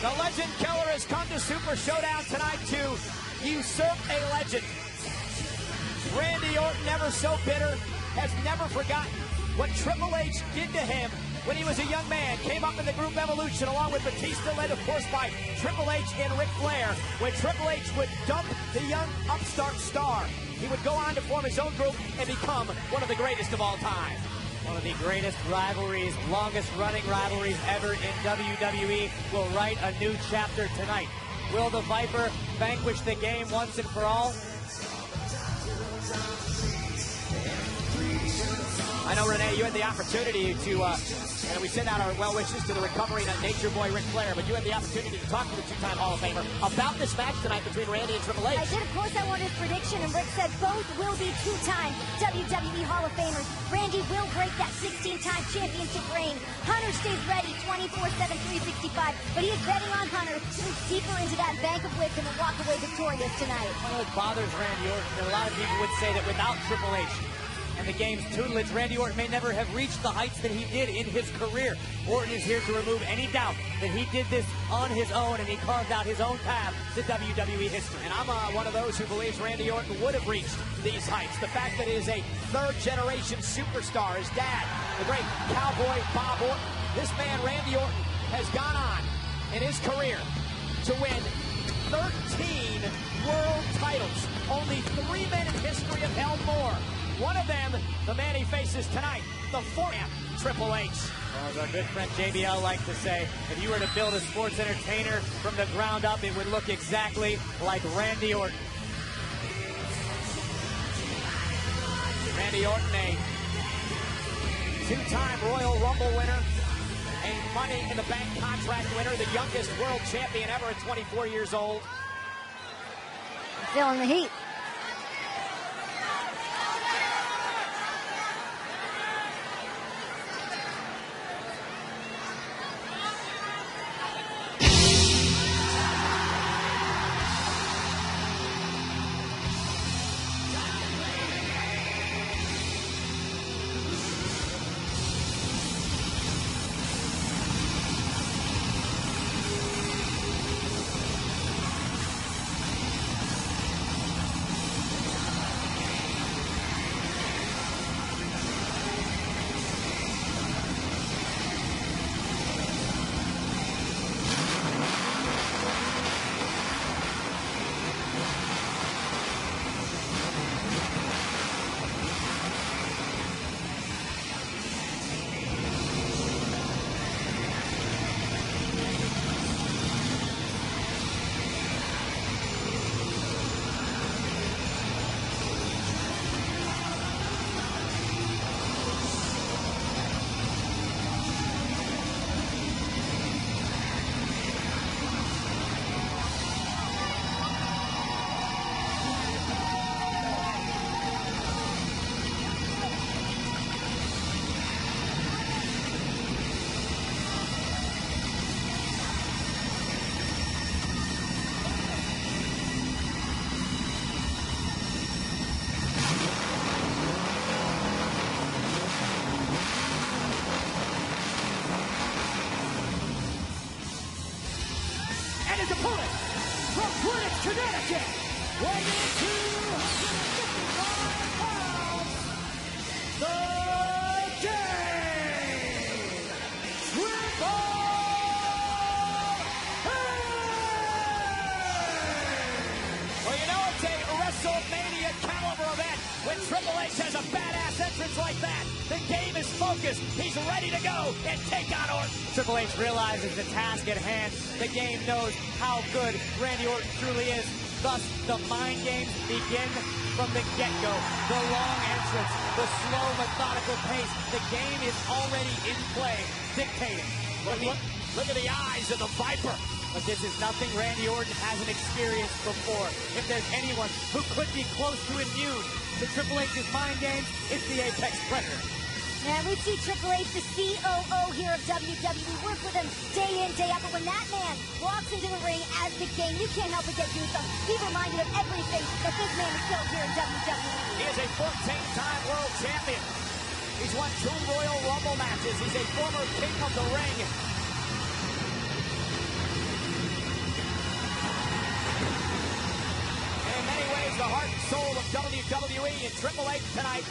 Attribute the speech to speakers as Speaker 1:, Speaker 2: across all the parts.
Speaker 1: The legend killer has come to Super Showdown tonight to usurp a legend. Randy Orton, never so bitter, has never forgotten what Triple H did to him when he was a young man. Came up in the group Evolution along with Batista, led of course by Triple H and Ric Flair. When Triple H would dump the young upstart star, he would go on to form his own group and become one of the greatest of all time.
Speaker 2: One of the greatest rivalries, longest running rivalries ever in WWE will write a new chapter tonight. Will the Viper vanquish the game once and for all?
Speaker 1: I know, Renee, you had the opportunity to, and we send out our well wishes to the recovering Nature Boy Ric Flair, but you had the opportunity to talk to the two-time Hall of Famer about this match tonight between Randy and Triple H.
Speaker 3: I did, of course. I wanted his prediction, and Rick said both will be two-time WWE Hall of Famers. Randy will break that 16-time championship reign. Hunter stays ready 24/7, 365, but he is betting on Hunter to move deeper into that bank of wisdom and walk away victorious tonight.
Speaker 2: What bothers Randy Orton, and a lot of people would say that without Triple H and the game's tutelage, Randy Orton may never have reached the heights that he did in his career. Orton is here to remove any doubt that he did this on his own and he carved out his own path to WWE history.
Speaker 1: And I'm one of those who believes Randy Orton would have reached these heights. The fact that he is a third-generation superstar, his dad, the great cowboy Bob Orton. This man, Randy Orton, has gone on in his career to win 13 world titles. Only 3 men in history have held more. One of them, the man he faces tonight, the fourth Triple H.
Speaker 2: Well, as our good friend JBL likes to say, if you were to build a sports entertainer from the ground up, it would look exactly like Randy Orton.
Speaker 1: Randy Orton, a two-time Royal Rumble winner, a Money in the Bank contract winner, the youngest world champion ever at 24 years old.
Speaker 3: Feeling the heat.
Speaker 1: His opponent from Greenwich, Connecticut, weighing in 255 pounds, the Game, Triple H! Well, you know, it's a WrestleMania caliber event when Triple H has a badass entrance like that. The Game is focused. He's ready to go and take on Orton.
Speaker 2: Triple H realizes the task at hand. The Game knows how good Randy Orton truly is. Thus, the mind games begin from the get-go. The long entrance, the slow, methodical pace. The Game is already in play, dictating.
Speaker 1: Look at the eyes of the Viper.
Speaker 2: But this is nothing Randy Orton hasn't experienced before. If there's anyone who could be close to immune to Triple H's mind games, it's the Apex Predator.
Speaker 3: And we see Triple H, the COO here of WWE, work with him day in, day out. But when that man walks into the ring as the Game, you can't help but get goosebumps. Be reminded of everything that this man has built here in WWE.
Speaker 1: He is a 14-time world champion. He's won 2 Royal Rumble matches. He's a former King of the Ring. the heart and soul of WWE, and Triple H tonight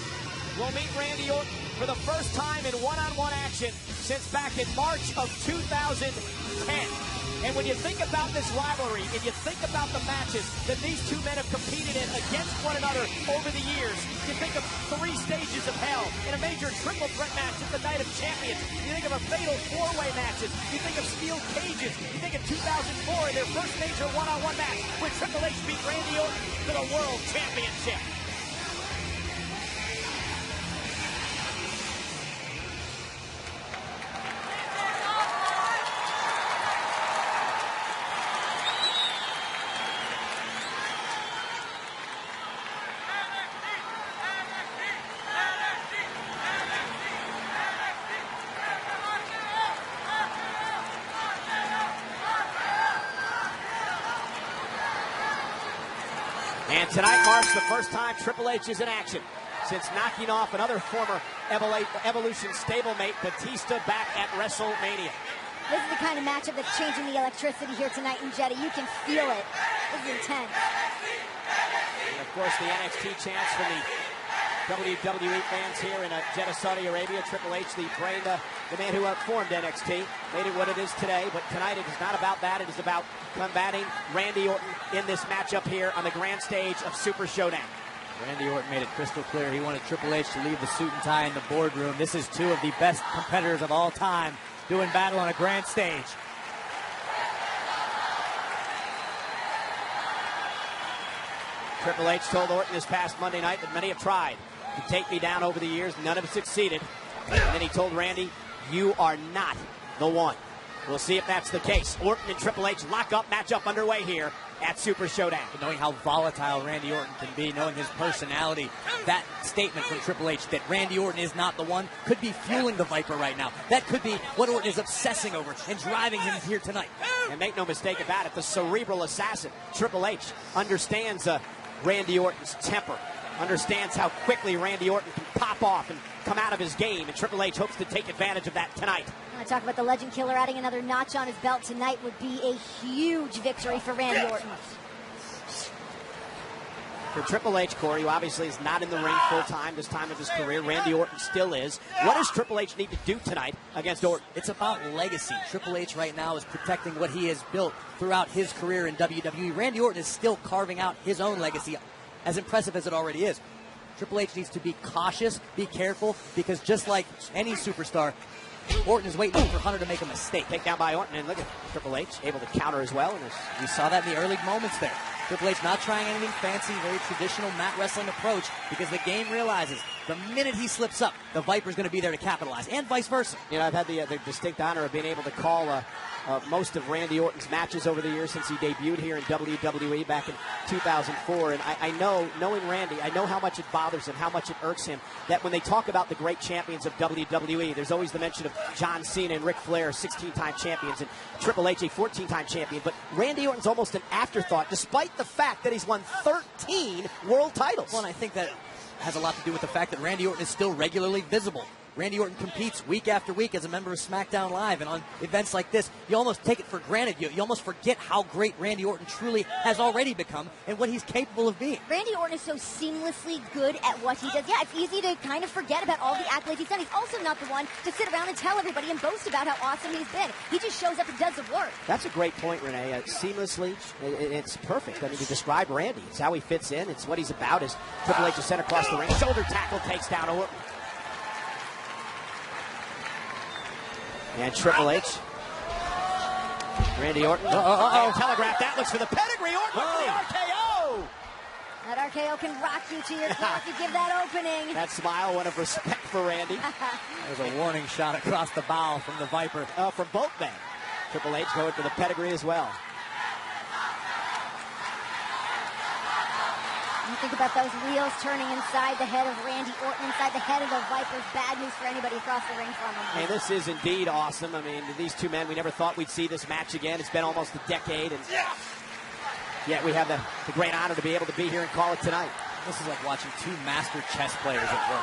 Speaker 1: will meet Randy Orton for the first time in one-on-one action since back in March of 2010. And when you think about this rivalry, and you think about the matches that these two men have competed in against one another over the years, you think of 3 stages of hell in a major triple threat match at the Night of Champions. You think of a fatal 4-way matches. You think of steel cages. You think of 2004 in their first major one-on-one match when Triple H beat Randy Orton for the World Championship. And tonight marks the first time Triple H is in action since knocking off another former Evolution stablemate, Batista, back at WrestleMania.
Speaker 3: This is the kind of matchup that's changing the electricity here tonight in Jeddah. You can feel it. This is intense.
Speaker 1: And of course, the NXT chants from the WWE fans here in Jeddah, Saudi Arabia. Triple H, the man who formed NXT, made it what it is today. But tonight it is not about that. It is about combating Randy Orton in this matchup here on the grand stage of Super Showdown.
Speaker 2: Randy Orton made it crystal clear he wanted Triple H to leave the suit and tie in the boardroom. This is 2 of the best competitors of all time doing battle on a grand stage.
Speaker 1: Triple H told Orton this past Monday night that many have tried to take me down over the years. None have succeeded. And then he told Randy, you are not the one. We'll see if that's the case. Orton and Triple H lock up, matchup underway here at Super Showdown.
Speaker 2: Knowing how volatile Randy Orton can be, knowing his personality, that statement from Triple H that Randy Orton is not the one could be fueling the Viper right now. That could be what Orton is obsessing over and driving him here tonight.
Speaker 1: And make no mistake about it, the cerebral assassin, Triple H, understands Randy Orton's temper, understands how quickly Randy Orton can pop off and come out of his game, and Triple H hopes to take advantage of that tonight.
Speaker 3: I want to talk about the Legend Killer adding another notch on his belt tonight would be a huge victory for Randy Orton.
Speaker 1: For Triple H, Corey, who obviously is not in the ring full-time this time of his career, Randy Orton still is. What does Triple H need to do tonight against Orton?
Speaker 2: It's about legacy. Triple H right now is protecting what he has built throughout his career in WWE. Randy Orton is still carving out his own legacy, as impressive as it already is. Triple H needs to be cautious, be careful, because just like any superstar, Orton is waiting for Hunter to make a mistake.
Speaker 1: Takedown by Orton, and look at Triple H able to counter as well. And
Speaker 2: we saw that in the early moments there. Triple H not trying anything fancy, very traditional mat wrestling approach, because the game realizes the minute he slips up, the Viper's going to be there to capitalize, and vice versa.
Speaker 1: You know, I've had the distinct honor of being able to call most of Randy Orton's matches over the years since he debuted here in WWE back in 2004. And I know, knowing Randy, I know how much it bothers him, how much it irks him, that when they talk about the great champions of WWE, there's always the mention of John Cena and Ric Flair, 16-time champions, and Triple H, a 14-time champion. But Randy Orton's almost an afterthought, despite the fact that he's won 13 world titles.
Speaker 2: Well, and I think that has a lot to do with the fact that Randy Orton is still regularly visible. Randy Orton competes week after week as a member of SmackDown Live, and on events like this, you almost take it for granted. You almost forget how great Randy Orton truly has already become and what he's capable of being.
Speaker 3: Randy Orton is so seamlessly good at what he does. Yeah, it's easy to kind of forget about all the accolades he's done. He's also not the one to sit around and tell everybody and boast about how awesome he's been. He just shows up and does the work.
Speaker 1: That's a great point, Renee. Seamlessly, it's perfect. I mean, to describe Randy, it's how he fits in. It's what he's about. As Triple H is sent across the ring, shoulder tackle takes down Orton. And Triple H. Randy Orton. Telegraph that. Looks for the pedigree. Orton for the RKO.
Speaker 3: That RKO can rock you to your car if you give that opening.
Speaker 1: That smile, one of respect for Randy.
Speaker 2: There's a warning shot across the bow from the Viper.
Speaker 1: From both men. Triple H going for the pedigree as well.
Speaker 3: You think about those wheels turning inside the head of Randy Orton, inside the head of the Vipers. Bad news for anybody across the ring from him.
Speaker 1: Hey, this is indeed awesome. I mean, these two men, we never thought we'd see this match again. It's been almost a decade, and yet we have the great honor to be able to be here and call it tonight.
Speaker 2: This is like watching two master chess players at work.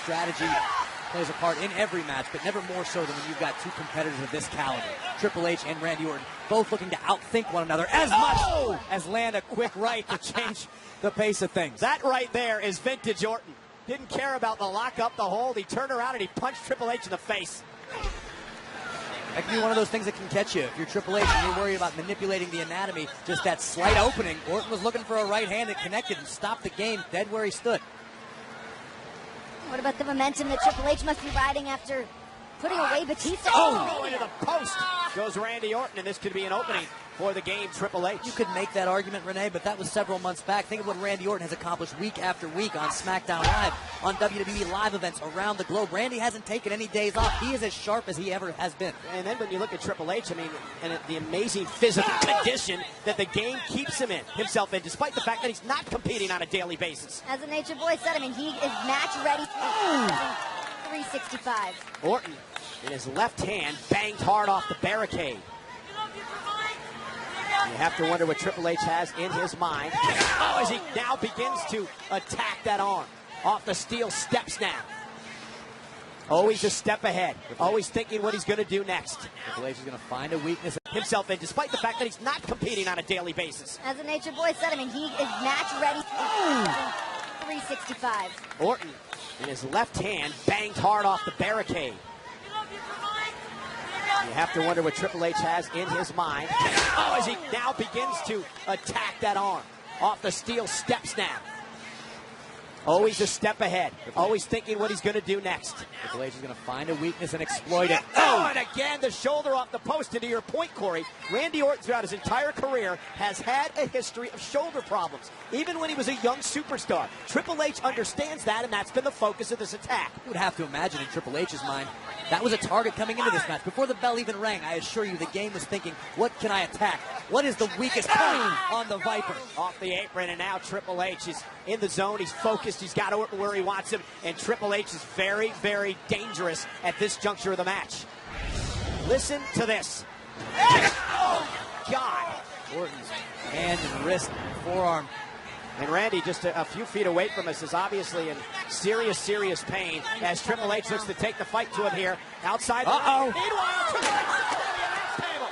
Speaker 2: Strategy, plays a part in every match, but never more so than when you've got two competitors of this caliber. Triple H and Randy Orton, both looking to outthink one another as much as land a quick right to change the pace of things.
Speaker 1: That right there is vintage Orton. Didn't care about the lock up, the hold. He turned around and he punched Triple H in the face.
Speaker 2: That can be one of those things that can catch you. If you're Triple H and you're worried about manipulating the anatomy, just that slight opening, Orton was looking for a right hand that connected and stopped the game dead where he stood.
Speaker 3: What about the momentum that Triple H must be riding after putting away Batista?
Speaker 1: Oh, into the post goes Randy Orton, and this could be an opening for the game, Triple H.
Speaker 2: You could make that argument, Renee, but that was several months back. Think of what Randy Orton has accomplished week after week on SmackDown Live, on WWE Live events around the globe. Randy hasn't taken any days off. He is as sharp as he ever has been.
Speaker 1: And then when you look at Triple H, I mean, and the amazing physical condition that the game keeps himself in, despite the fact that he's not competing on a daily basis.
Speaker 3: As the Nature Boy said, I mean, he is match ready for 365.
Speaker 1: Orton, in his left hand, banged hard off the barricade. You have to wonder what Triple H has in his mind. Oh, as he now begins to attack that arm. Off the steel steps now. Always a step ahead. Always thinking what he's going to do next.
Speaker 2: Triple H is going to find a weakness
Speaker 1: himself in, despite the fact that he's not competing on a daily basis.
Speaker 3: As the Nature Boy said, I mean, he is match ready for 365.
Speaker 1: Orton, in his left hand, banged hard off the barricade. You have to wonder what Triple H has in his mind. Oh, as he now begins to attack that arm. Off the steel steps now. Always a step ahead. Always thinking what he's going to do next.
Speaker 2: Triple H is going to find a weakness and exploit it.
Speaker 1: Oh, and again, the shoulder off the post. And to your point, Corey, Randy Orton throughout his entire career has had a history of shoulder problems. Even when he was a young superstar. Triple H understands that, and that's been the focus of this attack.
Speaker 2: You would have to imagine in Triple H's mind, that was a target coming into this match. Before the bell even rang, I assure you the game was thinking, what can I attack? What is the weakest point on the Viper?
Speaker 1: Off the apron, and now Triple H is in the zone. He's focused. He's got Orton where he wants him. And Triple H is very, very dangerous at this juncture of the match. Listen to this. Oh, God.
Speaker 2: Orton's hand and wrist and forearm.
Speaker 1: And Randy, just a few feet away from us, is obviously in serious, serious pain as Triple H looks to take the fight to him here outside the ring. Meanwhile, Triple H is on the announce table.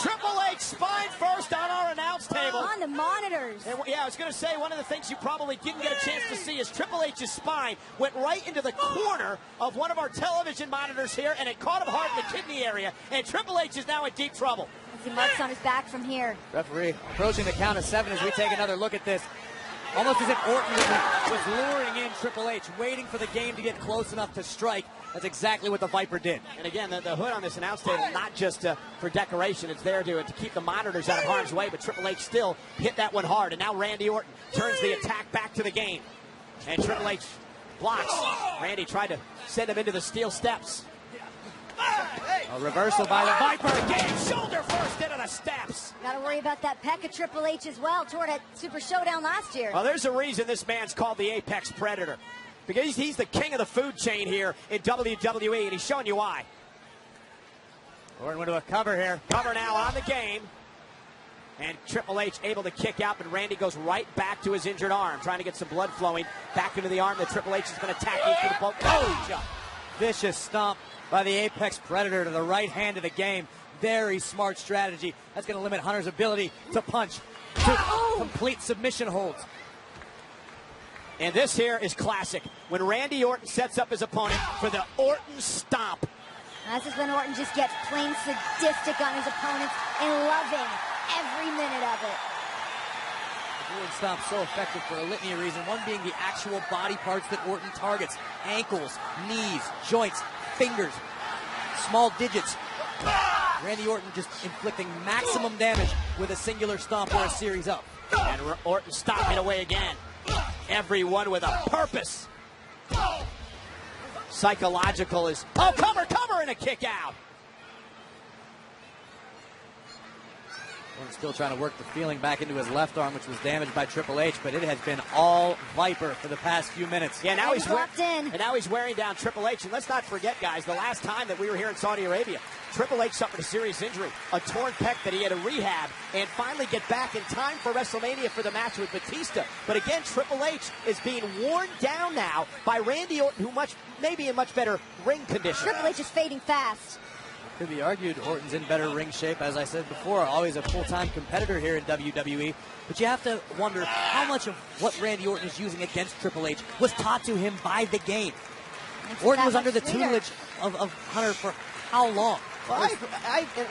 Speaker 1: Triple H spine first on our announce table.
Speaker 3: On the monitors.
Speaker 1: And, yeah, I was going to say, one of the things you probably didn't get a chance to see is Triple H's spine went right into the corner of one of our television monitors here, and it caught him hard in the kidney area, and Triple H is now in deep trouble.
Speaker 3: He marks on his back from here.
Speaker 2: Referee approaching the count of 7 as we take another look at this. Almost as if Orton was luring in Triple H, waiting for the game to get close enough to strike. That's exactly what the Viper did.
Speaker 1: And again, the hood on this announce table, not just for decoration. It's there to keep the monitors out of harm's way, but Triple H still hit that one hard. And now Randy Orton turns the attack back to the game. And Triple H blocks. Randy tried to send him into the steel steps.
Speaker 2: A reversal by the Viper.
Speaker 1: Again, shoulder first into the steps.
Speaker 3: Got to worry about that peck of Triple H as well toward a Super Showdown last year.
Speaker 1: Well, there's a reason this man's called the Apex Predator. Because he's the king of the food chain here in WWE, and he's showing you why.
Speaker 2: Orton went to a cover here.
Speaker 1: Cover now on the game. And Triple H able to kick out, but Randy goes right back to his injured arm, trying to get some blood flowing back into the arm that Triple H is going to attack into the boat. Oh,
Speaker 2: vicious stomp by the Apex Predator to the right hand of the game. Very smart strategy. That's going to limit Hunter's ability to punch, to complete submission holds.
Speaker 1: And this here is classic. When Randy Orton sets up his opponent for the Orton stomp.
Speaker 3: This is when Orton just gets plain sadistic on his opponents and loving every minute of it.
Speaker 2: The Orton stomp so effective for a litany of reasons. One being the actual body parts that Orton targets. Ankles, knees, joints, fingers, small digits. Randy Orton just inflicting maximum damage with a singular stomp or a series up.
Speaker 1: And Orton stomping away again. Everyone with a purpose. Psychological is, cover, and a kick out.
Speaker 2: Orton still trying to work the feeling back into his left arm, which was damaged by Triple H, but it has been all Viper for the past few minutes.
Speaker 1: Yeah, now
Speaker 3: he's locked in.
Speaker 1: And now he's wearing down Triple H. And let's not forget, guys, the last time that we were here in Saudi Arabia, Triple H suffered a serious injury, a torn pec that he had to rehab and finally get back in time for WrestleMania for the match with Batista. But again, Triple H is being worn down now by Randy Orton, who may be in much better ring condition.
Speaker 3: Triple H is fading fast.
Speaker 2: Could be argued Orton's in better ring shape, as I said before, always a full-time competitor here in WWE. But you have to wonder how much of what Randy Orton is using against Triple H was taught to him by the game. Orton was under the tutelage of Hunter for how long?
Speaker 1: Well,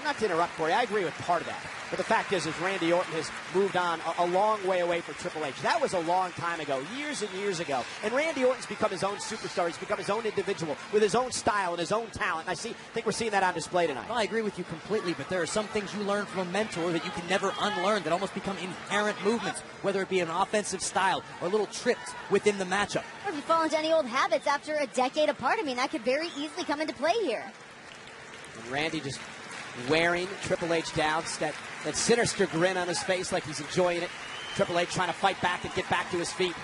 Speaker 1: not to interrupt, Corey, I agree with part of that. But the fact is Randy Orton has moved on a long way away from Triple H. That was a long time ago, years and years ago. And Randy Orton's become his own superstar. He's become his own individual with his own style and his own talent. And I think we're seeing that on display tonight.
Speaker 2: Well, I agree with you completely, but there are some things you learn from a mentor that you can never unlearn that almost become inherent movements, whether it be an offensive style or little tricks within the matchup.
Speaker 3: Or if you fall into any old habits after a decade apart, I mean, that could very easily come into play here.
Speaker 1: And Randy just wearing Triple H down, that sinister grin on his face like he's enjoying it. Triple H trying to fight back and get back to his feet.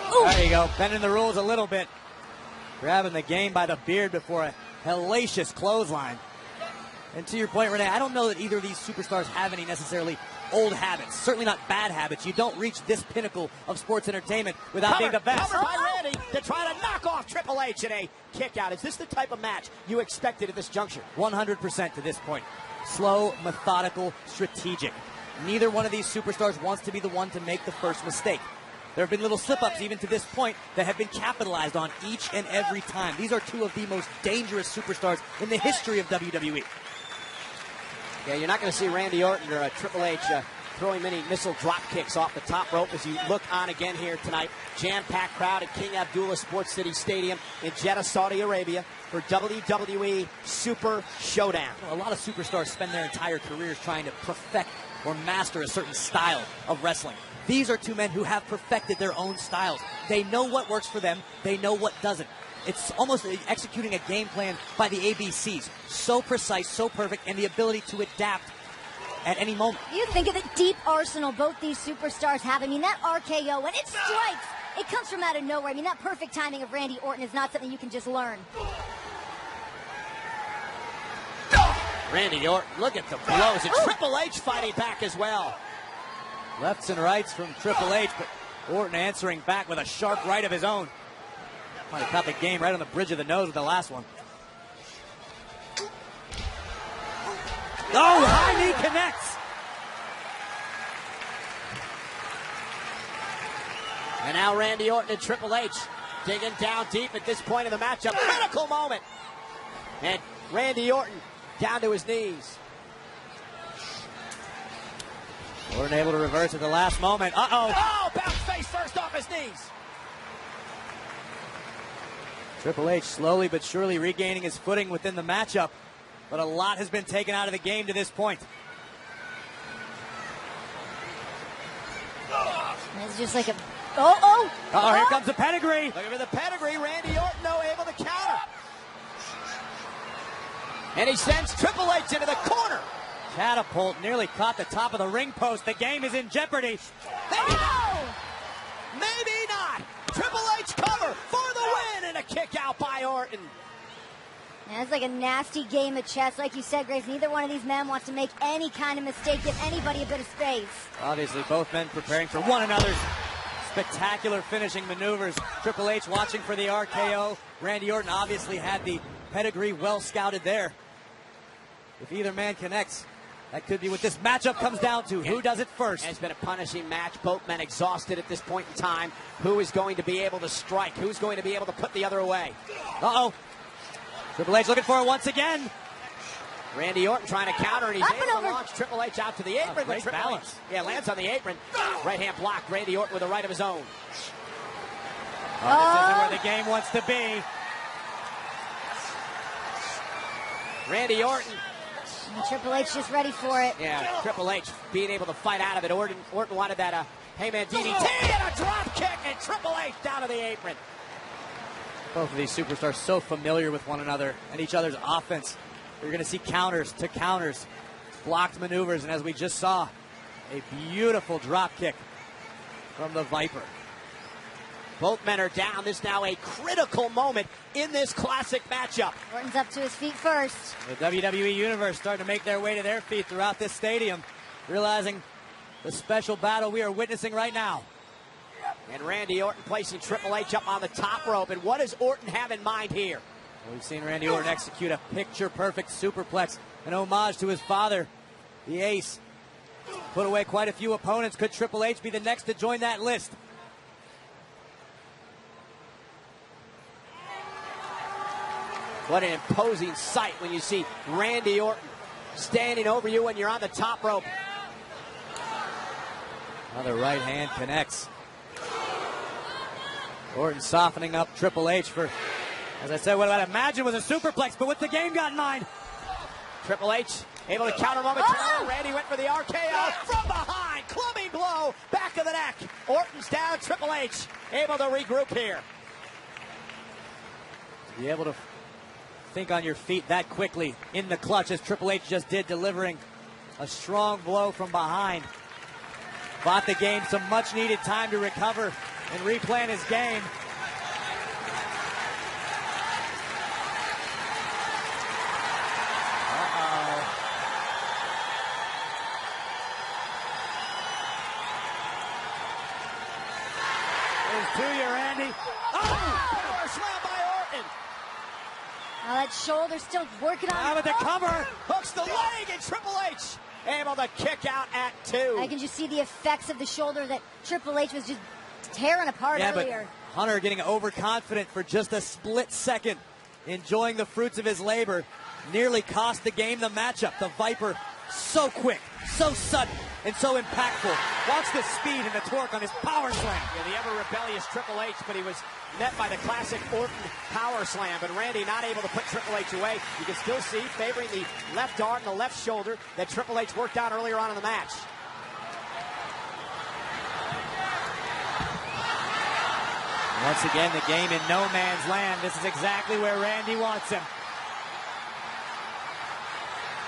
Speaker 2: Ooh. There you go, bending the rules a little bit. Grabbing the game by the beard before a hellacious clothesline. And to your point, Renee, I don't know that either of these superstars have any necessarily old habits. Certainly not bad habits. You don't reach this pinnacle of sports entertainment without being the best.
Speaker 1: Covered by Randy to try to knock off Triple H in a kick out. Is this the type of match you expected at this juncture?
Speaker 2: 100% to this point. Slow, methodical, strategic. Neither one of these superstars wants to be the one to make the first mistake. There have been little slip-ups even to this point that have been capitalized on each and every time. These are two of the most dangerous superstars in the history of WWE.
Speaker 1: Yeah, you're not going to see Randy Orton or Triple H throwing many missile drop kicks off the top rope as you look on again here tonight. Jam-packed crowd at King Abdullah Sports City Stadium in Jeddah, Saudi Arabia for WWE Super Showdown.
Speaker 2: A lot of superstars spend their entire careers trying to perfect or master a certain style of wrestling. These are two men who have perfected their own styles. They know what works for them. They know what doesn't. It's almost executing a game plan by the ABCs. So precise, so perfect, and the ability to adapt at any moment.
Speaker 3: You think of the deep arsenal both these superstars have. I mean, that RKO, when it strikes, it comes from out of nowhere. I mean, that perfect timing of Randy Orton is not something you can just learn.
Speaker 1: Randy Orton, look at the blows. And Triple H fighting back as well.
Speaker 2: Lefts and rights from Triple H, but Orton answering back with a sharp right of his own. Might have caught the game right on the bridge of the nose with the last one. Oh, high knee connects.
Speaker 1: And now Randy Orton and Triple H digging down deep at this point of the matchup. Critical moment. And Randy Orton down to his knees.
Speaker 2: Orton able to reverse at the last moment. Uh-oh.
Speaker 1: Oh, bounce face first off his knees.
Speaker 2: Triple H slowly but surely regaining his footing within the matchup. But a lot has been taken out of the game to this point.
Speaker 3: It's just like a... Oh!
Speaker 2: Here comes the pedigree.
Speaker 1: Look at the pedigree. Randy Orton, though, able to counter. And he sends Triple H into the corner.
Speaker 2: Catapult nearly caught the top of the ring post. The game is in jeopardy.
Speaker 1: Maybe not. Triple H cover for the win and a kick out by Orton.
Speaker 3: Yeah, it's like a nasty game of chess. Like you said, Grace, neither one of these men wants to make any kind of mistake, give anybody a bit of space.
Speaker 2: Obviously, both men preparing for one another's spectacular finishing maneuvers. Triple H watching for the RKO. Randy Orton obviously had the pedigree well scouted there. If either man connects, that could be what this matchup comes down to. Who does it first?
Speaker 1: It's been a punishing match. Both men exhausted at this point in time. Who is going to be able to strike? Who's going to be able to put the other away?
Speaker 2: Uh-oh. Triple H looking for it once again.
Speaker 1: Randy Orton trying to counter, and he's able to launch Triple H out to the apron.
Speaker 2: Great balance.
Speaker 1: Yeah, lands on the apron. Right hand block. Randy Orton with a right of his own.
Speaker 2: This isn't where the game wants to be.
Speaker 1: Randy Orton.
Speaker 3: And Triple H just ready for it.
Speaker 1: Yeah, Triple H being able to fight out of it. Orton wanted that Heyman DDT and a drop kick, and Triple H down to the apron.
Speaker 2: Both of these superstars so familiar with one another and each other's offense. You're going to see counters to counters, blocked maneuvers, and as we just saw, a beautiful drop kick from the Viper.
Speaker 1: Both men are down. This is now a critical moment in this classic matchup.
Speaker 3: Orton's up to his feet first.
Speaker 2: The WWE Universe starting to make their way to their feet throughout this stadium, realizing the special battle we are witnessing right now.
Speaker 1: And Randy Orton placing Triple H up on the top rope. And what does Orton have in mind here?
Speaker 2: Well, we've seen Randy Orton execute a picture-perfect superplex, an homage to his father, the Ace. Put away quite a few opponents. Could Triple H be the next to join that list?
Speaker 1: What an imposing sight when you see Randy Orton standing over you when you're on the top rope.
Speaker 2: Another right hand connects. Orton softening up Triple H for, as I said, what I'd imagine was a superplex, but what's the game got in mind?
Speaker 1: Triple H able to counter momentarily. Randy went for the RKO from behind. Clubbing blow, back of the neck. Orton's down, Triple H able to regroup here.
Speaker 2: To be able to think on your feet that quickly in the clutch as Triple H just did, delivering a strong blow from behind. Bought the game some much needed time to recover and replan his game. To you, Randy.
Speaker 1: Oh! Slam by Orton.
Speaker 3: Now that shoulder still working on.
Speaker 2: Out of the cover.
Speaker 1: Hooks the leg, and Triple H able to kick out at 2.
Speaker 3: I can just see the effects of the shoulder that Triple H was just tearing apart earlier.
Speaker 2: But Hunter getting overconfident for just a split second, enjoying the fruits of his labor, nearly cost the game the matchup. The Viper so quick, so sudden, and so impactful. Watch the speed and the torque on his power slam.
Speaker 1: Yeah, the ever-rebellious Triple H, but he was met by the classic Orton power slam. But Randy not able to put Triple H away. You can still see, favoring the left arm and the left shoulder, that Triple H worked out earlier on in the match.
Speaker 2: Once again, the game in no man's land. This is exactly where Randy wants him.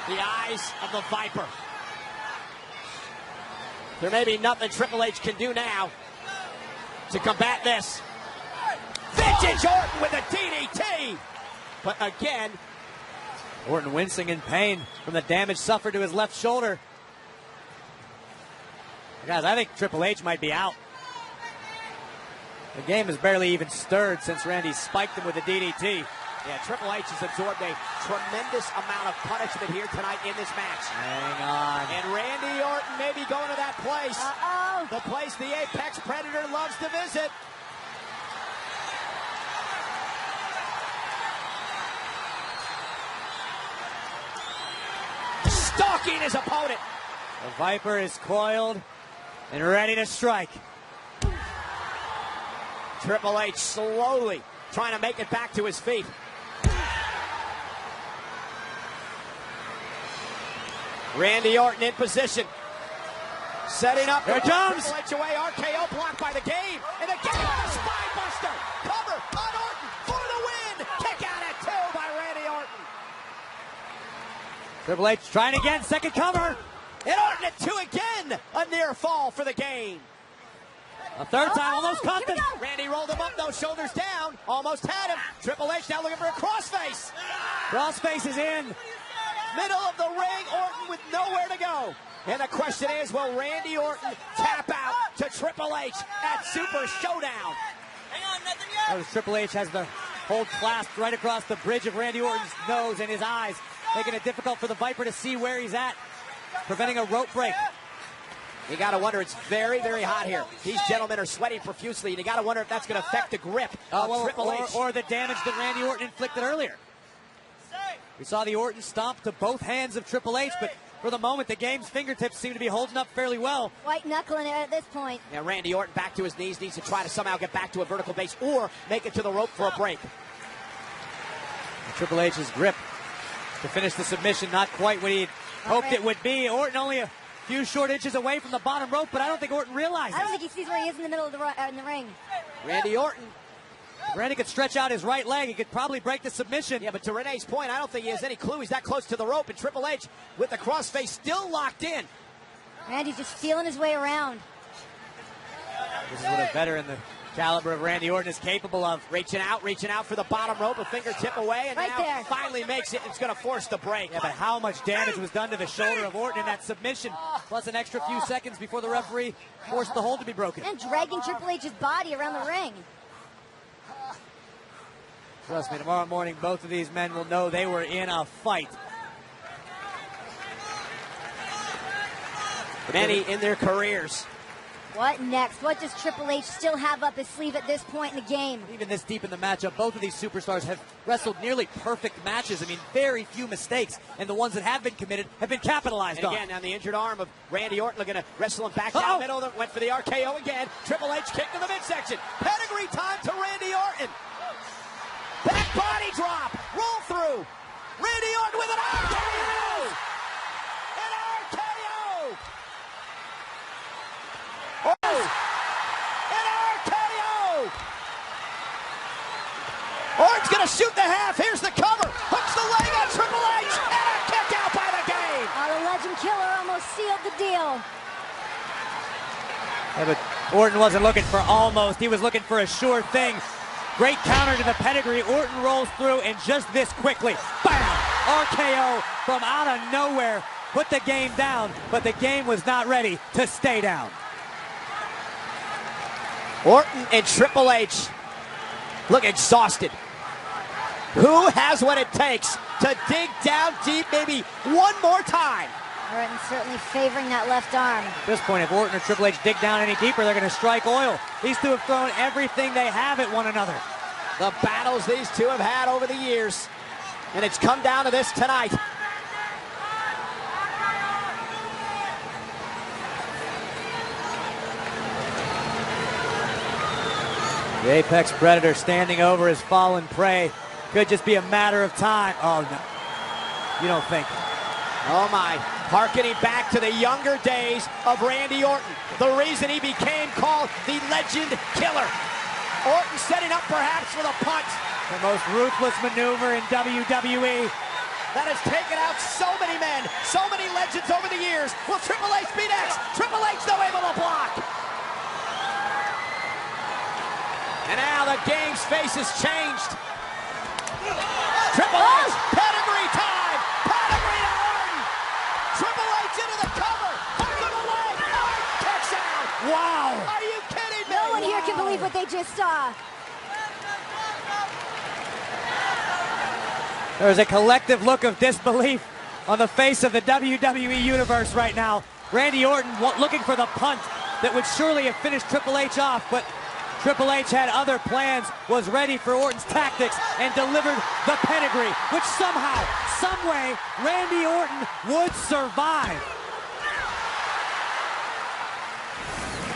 Speaker 1: The eyes of the Viper. There may be nothing Triple H can do now to combat this. Vintage Orton with a DDT. But again,
Speaker 2: Orton wincing in pain from the damage suffered to his left shoulder. Guys, I think Triple H might be out. The game has barely even stirred since Randy spiked him with a DDT.
Speaker 1: Yeah, Triple H has absorbed a tremendous amount of punishment here tonight in this match.
Speaker 2: Hang on.
Speaker 1: And Randy Orton may be going to that place.
Speaker 3: Uh-oh.
Speaker 1: The place the Apex Predator loves to visit. Stalking his opponent.
Speaker 2: The Viper is coiled and ready to strike.
Speaker 1: Triple H slowly trying to make it back to his feet. Randy Orton in position. Setting up.
Speaker 2: Here it comes.
Speaker 1: Triple H away. RKO blocked by the game. And the game on a spine buster. Cover on Orton for the win. Kick out at 2 by Randy Orton.
Speaker 2: Triple H trying again. Second cover.
Speaker 1: And Orton at 2 again. A near fall for the game.
Speaker 2: A third time, almost caught him.
Speaker 1: Randy rolled him up, no shoulders down. Almost had him. Triple H now looking for a crossface.
Speaker 2: Crossface is in.
Speaker 1: Middle of the ring, Orton with nowhere to go. And the question is, will Randy Orton tap out to Triple H at Super Showdown?
Speaker 4: Hang on, nothing yet.
Speaker 2: Notice Triple H has the hold clasped right across the bridge of Randy Orton's nose and his eyes, making it difficult for the Viper to see where he's at, preventing a rope break.
Speaker 1: You got to wonder, it's very, very hot here. These gentlemen are sweating profusely, and you got to wonder if that's going to affect the grip of Triple H.
Speaker 2: Or the damage that Randy Orton inflicted earlier. We saw the Orton stomp to both hands of Triple H, but for the moment, the game's fingertips seem to be holding up fairly well.
Speaker 3: White knuckling it at this point.
Speaker 1: Now Randy Orton back to his knees, needs to try to somehow get back to a vertical base or make it to the rope for a break.
Speaker 2: Triple H's grip to finish the submission, not quite what he hoped it would be. Orton only a few short inches away from the bottom rope, but I don't think Orton realizes.
Speaker 3: I don't think he sees where he is in the middle of the ring.
Speaker 1: Randy Orton
Speaker 2: Randy could stretch out his right leg. He could probably break the submission.
Speaker 1: Yeah, but to Renee's point, I don't think he has any clue he's that close to the rope. And Triple H, with the crossface still locked in.
Speaker 3: Randy's just feeling his way around.
Speaker 2: This is what a veteran the caliber of Randy Orton is capable of.
Speaker 1: Reaching out for the bottom rope, a fingertip away, and
Speaker 3: right
Speaker 1: now
Speaker 3: there.
Speaker 1: Finally makes it. It's going to force the break.
Speaker 2: Yeah, but how much damage was done to the shoulder of Orton in that submission? Plus an extra few seconds before the referee forced the hold to be broken.
Speaker 3: And dragging Triple H's body around the ring.
Speaker 2: Trust me, tomorrow morning, both of these men will know they were in a fight.
Speaker 1: Many in their careers.
Speaker 3: What next? What does Triple H still have up his sleeve at this point in the game?
Speaker 2: Even this deep in the matchup, both of these superstars have wrestled nearly perfect matches. I mean, very few mistakes, and the ones that have been committed have been capitalized on.
Speaker 1: Again, on the injured arm of Randy Orton, looking to wrestle him back down middle. Went for the RKO again. Triple H kick to the midsection. Pedigree time to Randy Orton. Back body drop. Roll through. Randy Orton with an RKO. An RKO. Oh! An RKO! Orton's going to shoot the half. Here's the cover. Hooks the leg on Triple H. And a kick out by the game.
Speaker 3: Oh, the Legend Killer almost sealed the deal.
Speaker 2: Yeah, but Orton wasn't looking for almost. He was looking for a sure thing. Great counter to the pedigree. Orton rolls through, and just this quickly, bam! RKO from out of nowhere. Put the game down, but the game was not ready to stay down.
Speaker 1: Orton and Triple H look exhausted. Who has what it takes to dig down deep maybe one more time?
Speaker 3: Orton certainly favoring that left arm.
Speaker 2: At this point, if Orton or Triple H dig down any deeper, they're going to strike oil. These two have thrown everything they have at one another.
Speaker 1: The battles these two have had over the years, and it's come down to this tonight.
Speaker 2: The Apex Predator standing over his fallen prey. Could just be a matter of time. Oh, no. You don't think.
Speaker 1: Oh, my. Harkening back to the younger days of Randy Orton. The reason he became called the Legend Killer. Orton setting up perhaps for the punch.
Speaker 2: The most ruthless maneuver in WWE.
Speaker 1: That has taken out so many men, so many legends over the years. Will Triple H be next? Triple H though able to block. And now the game's face has changed. Triple H, pedigree time. Pedigree to Orton. Triple H into the cover. Under the leg. Orton kicks out.
Speaker 2: Wow.
Speaker 1: Are you kidding me?
Speaker 3: No one here can believe what they just saw.
Speaker 2: There's a collective look of disbelief on the face of the WWE Universe right now. Randy Orton looking for the punt that would surely have finished Triple H off, but Triple H had other plans, was ready for Orton's tactics, and delivered the pedigree, which somehow, someway, Randy Orton would survive.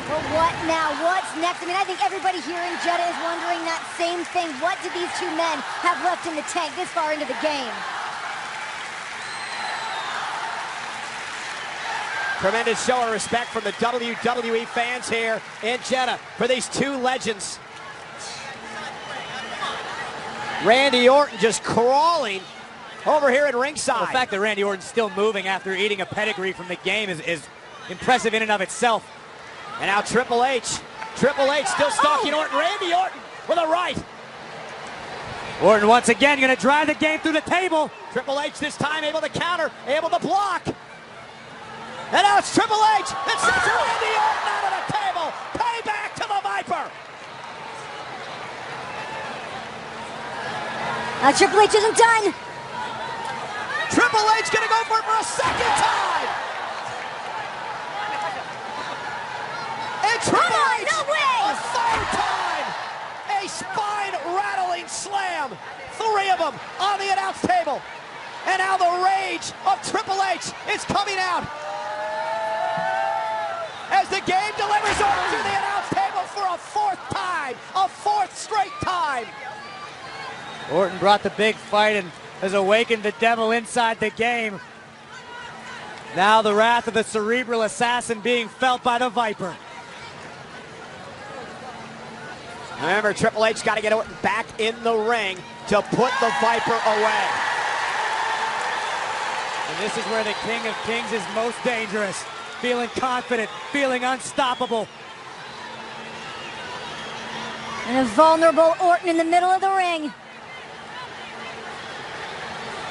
Speaker 3: But what now? What's next? I mean, I think everybody here in Jeddah is wondering that same thing. What do these two men have left in the tank this far into the game?
Speaker 1: Tremendous show of respect from the WWE fans here in Jeddah for these two legends. Randy Orton just crawling over here at ringside.
Speaker 2: The fact that Randy Orton's still moving after eating a pedigree from the game is impressive in and of itself.
Speaker 1: And now Triple H still stalking Orton. Randy Orton with a right.
Speaker 2: Orton once again going to drive the game through the table.
Speaker 1: Triple H this time able to counter, able to block. And now it's Triple H that sends Randy Orton out of the table. Payback to the Viper.
Speaker 3: Triple H isn't done.
Speaker 1: Triple H going to go for it for a second time. And Triple H,
Speaker 3: no way!
Speaker 1: a third time. A spine-rattling slam. Three of them on the announce table. And now the rage of Triple H is coming out. As the game delivers Orton to the announce table for a fourth time. A fourth straight time.
Speaker 2: Orton brought the big fight and has awakened the devil inside the game. Now the wrath of the cerebral assassin being felt by the Viper.
Speaker 1: Remember, Triple H got to get Orton back in the ring to put the Viper away.
Speaker 2: And this is where the King of Kings is most dangerous. Feeling confident, feeling unstoppable.
Speaker 3: And a vulnerable Orton in the middle of the ring.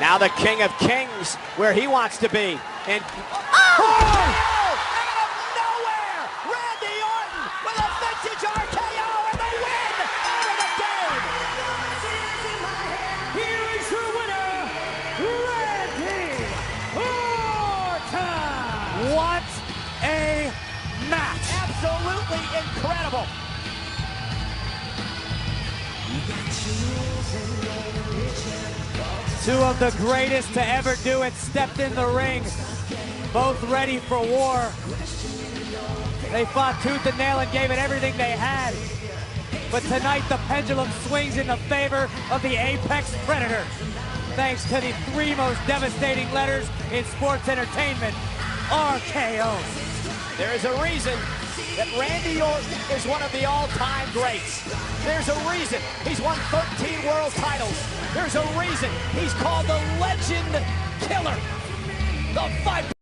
Speaker 1: Now the King of Kings, where he wants to be. And
Speaker 3: Oh!
Speaker 1: out of nowhere, Randy Orton with a vintage RKO and the win for the game.
Speaker 2: Here is your winner, Randy Orton! What a match!
Speaker 1: Absolutely incredible.
Speaker 2: Two of the greatest to ever do it stepped in the ring, both ready for war. They fought tooth and nail and gave it everything they had. But tonight the pendulum swings in the favor of the Apex Predator, thanks to the three most devastating letters in sports entertainment, RKO.
Speaker 1: There is a reason that Randy Orton is one of the all-time greats. There's a reason he's won 13 world titles. There's a reason he's called the Legend Killer. The Viper.